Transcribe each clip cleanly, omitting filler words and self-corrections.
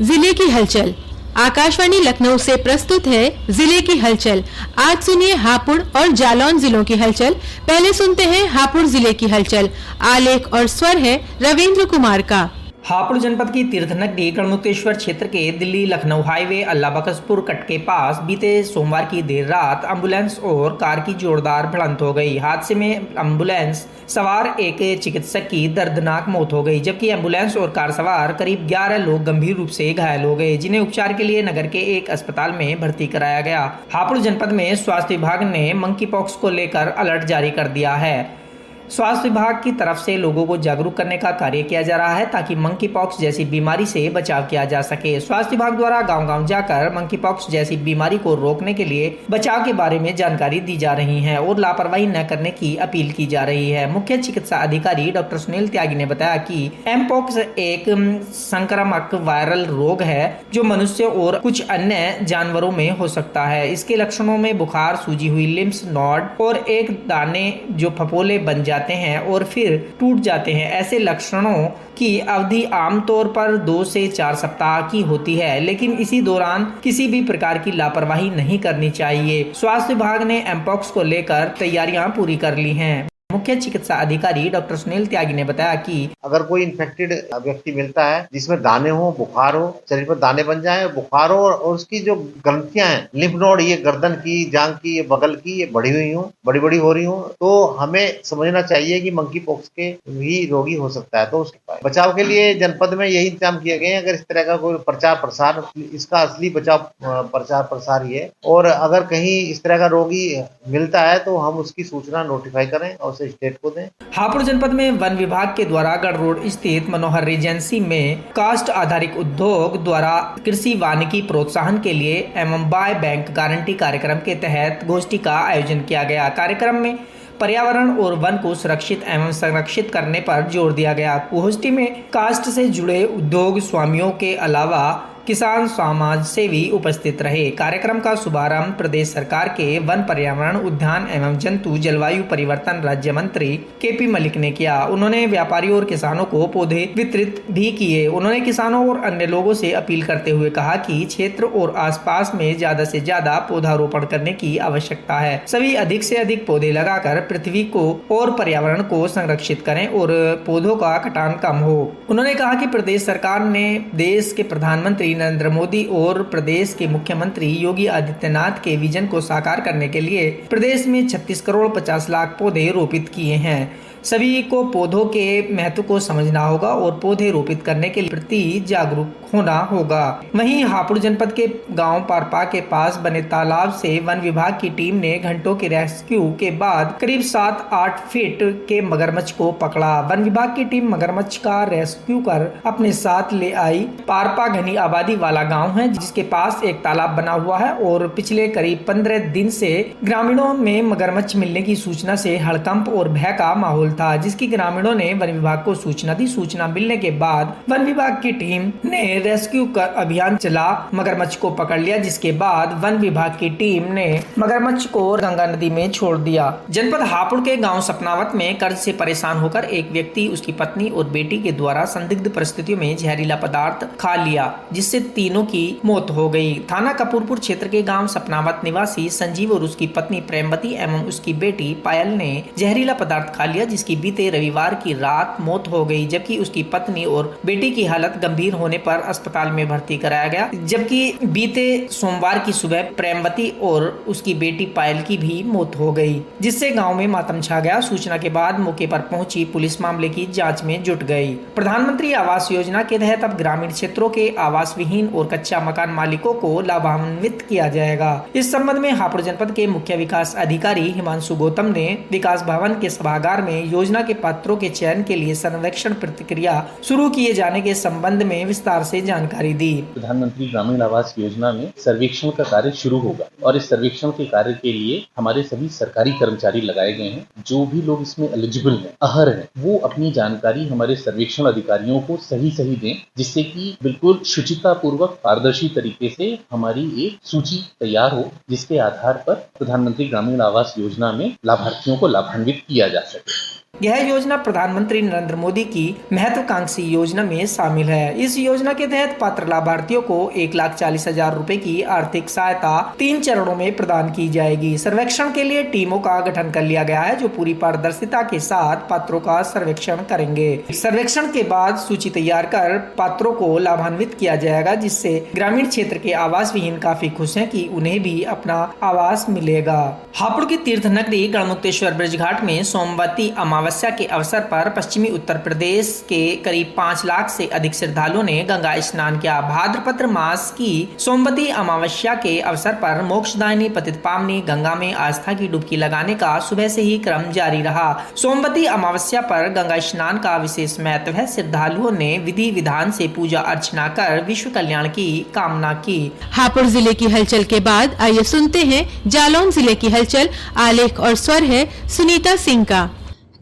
जिले की हलचल। आकाशवाणी लखनऊ से प्रस्तुत है जिले की हलचल। आज सुनिए हापुड़ और जालौन जिलों की हलचल। पहले सुनते हैं हापुड़ जिले की हलचल। आलेख और स्वर है रविंद्र कुमार का। हापुड़ जनपद की तीर्थनगरी गढ़मुक्तेश्वर क्षेत्र के दिल्ली लखनऊ हाईवे अल्लाहबख्शपुर कट के पास बीते सोमवार की देर रात एम्बुलेंस और कार की जोरदार भिड़ंत हो गई। हादसे में एम्बुलेंस सवार एक चिकित्सक की दर्दनाक मौत हो गई, जबकि एम्बुलेंस और कार सवार करीब 11 लोग गंभीर रूप से घायल हो गए, जिन्हें उपचार के लिए नगर के एक अस्पताल में भर्ती कराया गया। हापुड़ जनपद में स्वास्थ्य विभाग ने मंकी पॉक्स को लेकर अलर्ट जारी कर दिया है। स्वास्थ्य विभाग की तरफ से लोगों को जागरूक करने का कार्य किया जा रहा है ताकि मंकी पॉक्स जैसी बीमारी से बचाव किया जा सके। स्वास्थ्य विभाग द्वारा गांव-गांव जाकर मंकी पॉक्स जैसी बीमारी को रोकने के लिए बचाव के बारे में जानकारी दी जा रही है और लापरवाही न करने की अपील की जा रही है। मुख्य चिकित्सा अधिकारी डॉक्टर सुनील त्यागी ने बताया कि एमपॉक्स एक संक्रामक वायरल रोग है जो मनुष्य और कुछ अन्य जानवरों में हो सकता है। इसके लक्षणों में बुखार, सूजी हुई लिम्फ नोड और एक दाने जो फफोले बन जाते हैं और फिर टूट जाते हैं। ऐसे लक्षणों की अवधि आमतौर पर 2 से 4 सप्ताह की होती है, लेकिन इसी दौरान किसी भी प्रकार की लापरवाही नहीं करनी चाहिए। स्वास्थ्य विभाग ने एमपॉक्स को लेकर तैयारियां पूरी कर ली हैं। मुख्य चिकित्सा अधिकारी डॉक्टर सुनील त्यागी ने बताया कि अगर कोई इन्फेक्टेड व्यक्ति मिलता है जिसमें दाने हो, बुखार हो, शरीर पर दाने बन जाए, बुखार हो और उसकी जो ग्रंथियां हैं, लिम्फ नोड, ये गर्दन की, जांघ की, ये बगल की, ये बढ़ी हुई हो, बड़ी हो रही हो, तो हमें समझना चाहिए कि मंकी पॉक्स के भी रोगी हो सकता है। तो उसके बचाव के लिए जनपद में यही इंतजाम किए गए हैं। अगर इस तरह का कोई प्रचार प्रसार, इसका असली बचाव प्रचार प्रसार ही है, और अगर कहीं इस तरह का रोगी मिलता है तो हम उसकी सूचना नोटिफाई करें और स्टेट को दें। हापुड़ जनपद में वन विभाग के द्वारा गढ़ रोड स्थित मनोहर रेजेंसी में कास्ट आधारित उद्योग द्वारा कृषि वानिकी प्रोत्साहन के लिए एवं बाय बैंक गारंटी कार्यक्रम के तहत गोष्ठी का आयोजन किया गया। कार्यक्रम में पर्यावरण और वन को सुरक्षित एवं संरक्षित करने पर जोर दिया गया। गोष्ठी में कास्ट से जुड़े उद्योग स्वामियों के अलावा किसान समाज सेवी उपस्थित रहे। कार्यक्रम का शुभारंभ प्रदेश सरकार के वन, पर्यावरण, उद्यान एवं जंतु जलवायु परिवर्तन राज्य मंत्री केपी मलिक ने किया। उन्होंने व्यापारियों और किसानों को पौधे वितरित भी किए। उन्होंने किसानों और अन्य लोगों से अपील करते हुए कहा कि क्षेत्र और आसपास में ज्यादा से ज्यादा पौधारोपण करने की आवश्यकता है। सभी अधिक से अधिक पौधे लगाकर पृथ्वी को और पर्यावरण को संरक्षित करें और पौधों का कटान कम हो। उन्होंने कहा कि प्रदेश सरकार ने देश के प्रधानमंत्री नरेंद्र मोदी और प्रदेश के मुख्यमंत्री योगी आदित्यनाथ के विजन को साकार करने के लिए प्रदेश में 36 करोड़ 50 लाख पौधे रोपित किए हैं। सभी को पौधों के महत्व को समझना होगा और पौधे रोपित करने के प्रति जागरूक होना होगा। वहीं हापुड़ जनपद के गांव पारपा के पास बने तालाब से वन विभाग की टीम ने घंटों के रेस्क्यू के बाद करीब 7-8 फीट के मगरमच्छ को पकड़ा। वन विभाग की टीम मगरमच्छ का रेस्क्यू कर अपने साथ ले आई। पारपा घनी आबादी वाला गाँव है जिसके पास एक तालाब बना हुआ है और पिछले करीब 15 दिन से ग्रामीणों में मगरमच्छ मिलने की सूचना से हड़कंप और भय का माहौल था, जिसकी ग्रामीणों ने वन विभाग को सूचना दी। सूचना मिलने के बाद वन विभाग की टीम ने रेस्क्यू का अभियान चला, मगरमच्छ को पकड़ लिया, जिसके बाद वन विभाग की टीम ने मगरमच्छ को गंगा नदी में छोड़ दिया। जनपद हापुड़ के गांव सपनावत में कर्ज से परेशान होकर एक व्यक्ति, उसकी पत्नी और बेटी के द्वारा संदिग्ध परिस्थितियों में जहरीला पदार्थ खा लिया, जिससे तीनों की मौत हो गई। थाना कपूरपुर क्षेत्र के गाँव सपनावत निवासी संजीव और उसकी पत्नी प्रेमवती एवं उसकी बेटी पायल ने जहरीला पदार्थ खा लिया, जिसकी बीते रविवार की रात मौत हो गई, जबकि उसकी पत्नी और बेटी की हालत गंभीर होने पर अस्पताल में भर्ती कराया गया। जबकि बीते सोमवार की सुबह प्रेमवती और उसकी बेटी पायल की भी मौत हो गई, जिससे गांव में मातम छा गया। सूचना के बाद मौके पर पहुंची पुलिस मामले की जांच में जुट गई। प्रधानमंत्री आवास योजना के तहत अब ग्रामीण क्षेत्रों के आवास विहीन और कच्चा मकान मालिकों को लाभान्वित किया जाएगा। इस संबंध में हापुड़ जनपद के मुख्य विकास अधिकारी हिमांशु गौतम ने विकास भवन के सभागार में योजना के पात्रों के चयन के लिए सर्वेक्षण प्रक्रिया शुरू किए जाने के संबंध में विस्तार से जानकारी दी। प्रधानमंत्री ग्रामीण आवास योजना में सर्वेक्षण का कार्य शुरू होगा और इस सर्वेक्षण के कार्य के लिए हमारे सभी सरकारी कर्मचारी लगाए गए हैं। जो भी लोग इसमें एलिजिबल हैं, अहर हैं, वो अपनी जानकारी हमारे सर्वेक्षण अधिकारियों को सही दें, जिससे कि बिल्कुल शुचिता पूर्वक पारदर्शी तरीके से हमारी एक सूची तैयार हो, जिसके आधार पर प्रधानमंत्री ग्रामीण आवास योजना में लाभार्थियों को लाभान्वित किया जा सके। यह योजना प्रधानमंत्री नरेंद्र मोदी की महत्वाकांक्षी योजना में शामिल है। इस योजना के तहत पात्र लाभार्थियों को 1,40,000 रुपए की आर्थिक सहायता 3 चरणों में प्रदान की जाएगी। सर्वेक्षण के लिए टीमों का गठन कर लिया गया है जो पूरी पारदर्शिता के साथ पात्रों का सर्वेक्षण करेंगे। सर्वेक्षण के बाद सूची तैयार कर पात्रों को लाभान्वित किया जाएगा, जिससे ग्रामीण क्षेत्र के आवास विहीन काफी खुश हैं कि उन्हें भी अपना आवास मिलेगा। हापुड़ की तीर्थ नगरी गढ़मुक्तेश्वर ब्रजघाट में सोमवती अमावस्या के अवसर पर पश्चिमी उत्तर प्रदेश के करीब 5 लाख से अधिक श्रद्धालुओं ने गंगा स्नान किया। भाद्रपद मास की सोमवती अमावस्या के अवसर पर मोक्षदायिनी पतित पावनी गंगा में आस्था की डुबकी लगाने का सुबह से ही क्रम जारी रहा। सोमवती अमावस्या पर गंगा स्नान का विशेष महत्व है। श्रद्धालुओं ने विधि विधान से पूजा अर्चना कर विश्व कल्याण की कामना की। हापुड़ जिले की हलचल के बाद आइए सुनते हैं जालौन जिले की हलचल। आलेख और स्वर है सुनीता सिंह का।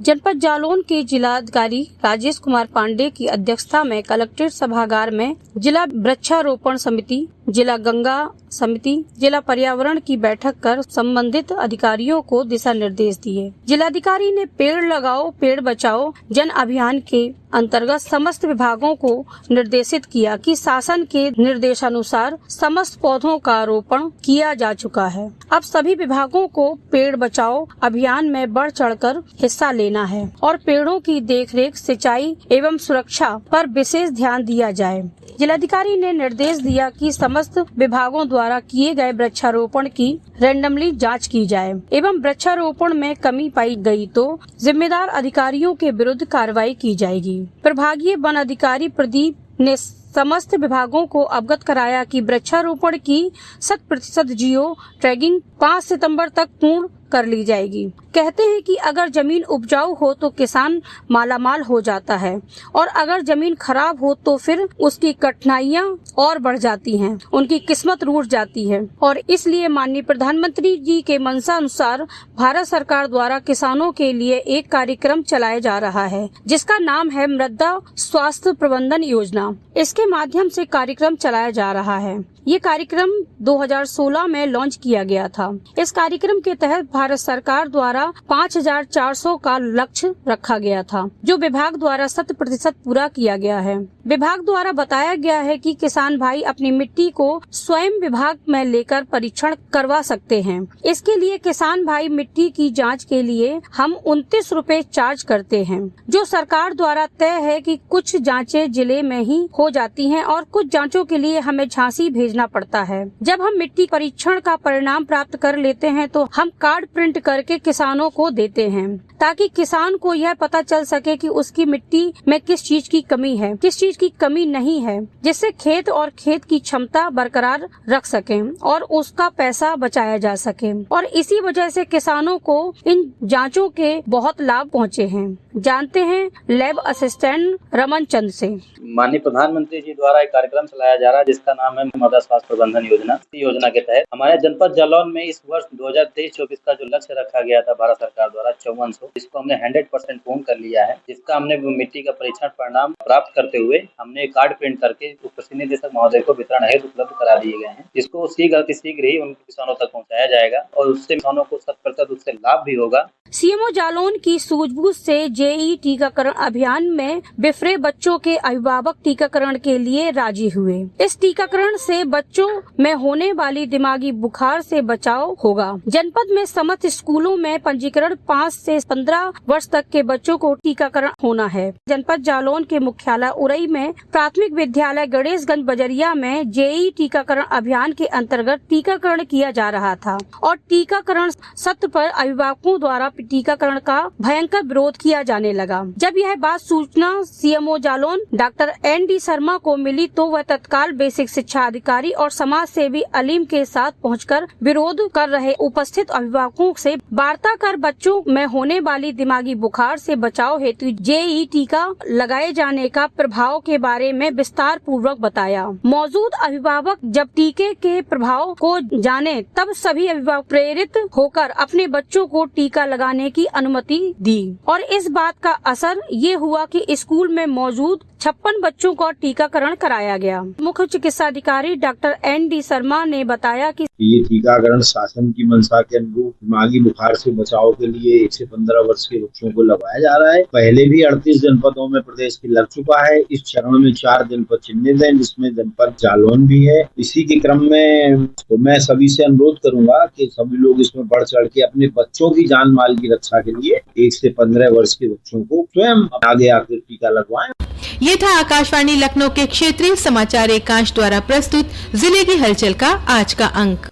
जनपद जालौन के जिलाधिकारी राजेश कुमार पांडे की अध्यक्षता में कलेक्ट्रेट सभागार में जिला वृक्षारोपण समिति, जिला गंगा समिति, जिला पर्यावरण की बैठक कर संबंधित अधिकारियों को दिशा निर्देश दिए। जिलाधिकारी ने पेड़ लगाओ पेड़ बचाओ जन अभियान के अंतर्गत समस्त विभागों को निर्देशित किया कि शासन के निर्देशानुसार समस्त पौधों का रोपण किया जा चुका है। अब सभी विभागों को पेड़ बचाओ अभियान में बढ़ चढ़कर हिस्सा लेना है और पेड़ों की देखरेख, सिंचाई एवं सुरक्षा पर विशेष ध्यान दिया जाए। जिलाधिकारी ने निर्देश दिया कि समस्त विभागों द्वारा किए गए वृक्षारोपण की रैंडमली जांच की जाए एवं वृक्षारोपण में कमी पाई गई तो जिम्मेदार अधिकारियों के विरुद्ध कार्रवाई की जाएगी। प्रभागीय वन अधिकारी प्रदीप ने समस्त विभागों को अवगत कराया कि वृक्षारोपण की 100% जियो टैगिंग 5 सितंबर तक पूर्ण कर ली जाएगी। कहते हैं कि अगर जमीन उपजाऊ हो तो किसान मालामाल हो जाता है और अगर जमीन खराब हो तो फिर उसकी कठिनाइयां और बढ़ जाती हैं, उनकी किस्मत रूठ जाती है। और इसलिए माननीय प्रधानमंत्री जी के मंशा अनुसार भारत सरकार द्वारा किसानों के लिए एक कार्यक्रम चलाया जा रहा है जिसका नाम है मृदा स्वास्थ्य प्रबंधन योजना। इसके माध्यम से कार्यक्रम चलाया जा रहा है। ये कार्यक्रम 2016 में लॉन्च किया गया था। इस कार्यक्रम के तहत भारत सरकार द्वारा 5,400 का लक्ष्य रखा गया था जो विभाग द्वारा 100% पूरा किया गया है। विभाग द्वारा बताया गया है कि किसान भाई अपनी मिट्टी को स्वयं विभाग में लेकर परीक्षण करवा सकते हैं। इसके लिए किसान भाई मिट्टी की जांच के लिए हम 29 रुपए चार्ज करते हैं, जो सरकार द्वारा तय है कि कुछ जांचें जिले में ही हो जाती हैं और कुछ जांचों के लिए हमें झांसी भेजना पड़ता है। जब हम मिट्टी परीक्षण का परिणाम प्राप्त कर लेते हैं तो हम कार्ड प्रिंट करके किसानों को देते हैं ताकि किसान को यह पता चल सके कि उसकी मिट्टी में किस चीज की कमी है, किस चीज की कमी नहीं है, जिससे खेत और खेत की क्षमता बरकरार रख सकें और उसका पैसा बचाया जा सके। और इसी वजह से किसानों को इन जांचों के बहुत लाभ पहुंचे हैं। जानते हैं लैब असिस्टेंट रमन चंद से। माननीय प्रधानमंत्री जी द्वारा एक कार्यक्रम चलाया जा रहा है जिसका नाम है मृदा स्वास्थ्य प्रबंधन योजना। इस योजना के तहत हमारे जनपद जालौन में इस वर्ष 2023-24 का जो लक्ष्य रखा गया था भारत सरकार द्वारा 5400, जिसको हमने 100% पूर्ण कर लिया है। जिसका हमने मिट्टी का परीक्षण परिणाम प्राप्त करते हुए हमने कार्ड प्रिंट करके कृषि निदेशक महोदय को वितरण हेतु उपलब्ध करा दिए गए हैं, जिसको शीघ्र ही उन किसानों तक पहुँचाया जाएगा और उससे किसानों को 100% उससे लाभ भी होगा। सीएमओ जालौन की सूझबूझ से जेई टीकाकरण अभियान में बिफरे बच्चों के अभिभावक टीकाकरण के लिए राजी हुए। इस टीकाकरण से बच्चों में होने वाली दिमागी बुखार से बचाव होगा। जनपद में समस्त स्कूलों में पंजीकरण 5 से 15 वर्ष तक के बच्चों को टीकाकरण होना है। जनपद जालौन के मुख्यालय उरई में प्राथमिक विद्यालय गणेशगंज बजरिया में जेई टीकाकरण अभियान के अंतर्गत टीकाकरण किया जा रहा था और टीकाकरण सत्र पर अभिभावकों द्वारा टीकाकरण का भयंकर विरोध किया जाने लगा। जब यह बात सूचना CMO Jalaun doctor ND Sharma को मिली तो वह तत्काल बेसिक शिक्षा अधिकारी और समाज सेवी अलीम के साथ पहुंचकर विरोध कर रहे उपस्थित अभिभावकों से वार्ता कर बच्चों में होने वाली दिमागी बुखार से बचाव हेतु जेई टीका लगाए जाने का प्रभाव के बारे में विस्तार पूर्वक बताया। मौजूद अभिभावक जब टीके के प्रभाव को जाने तब सभी अभिभावक प्रेरित होकर अपने बच्चों को टीका लगाने की अनुमति दी और इस बात का असर ये हुआ कि स्कूल में मौजूद 56 बच्चों का टीकाकरण कराया गया। मुख्य चिकित्साधिकारी डॉक्टर ND शर्मा ने बताया कि ये टीकाकरण शासन की मंशा के अनुरूप दिमागी बुखार से बचाव के लिए 1 से 15 वर्ष के बच्चों को लगाया जा रहा है। पहले भी 38 जनपदों में प्रदेश के लग चुका है। इस चरण में 4 जनपद चिन्हित हैं, जिसमें जनपद जालौन भी है। इसी के क्रम में तो मैं सभी से अनुरोध करूंगा कि सभी लोग इसमें बढ़ चढ़ के अपने बच्चों की जान माल की रक्षा के लिए 1 से 15 वर्ष के बच्चों को स्वयं आगे आकर टीका लगवाएं। ये था आकाशवाणी लखनऊ के क्षेत्रीय समाचार एकांश द्वारा प्रस्तुत जिले की हलचल का आज का अंक।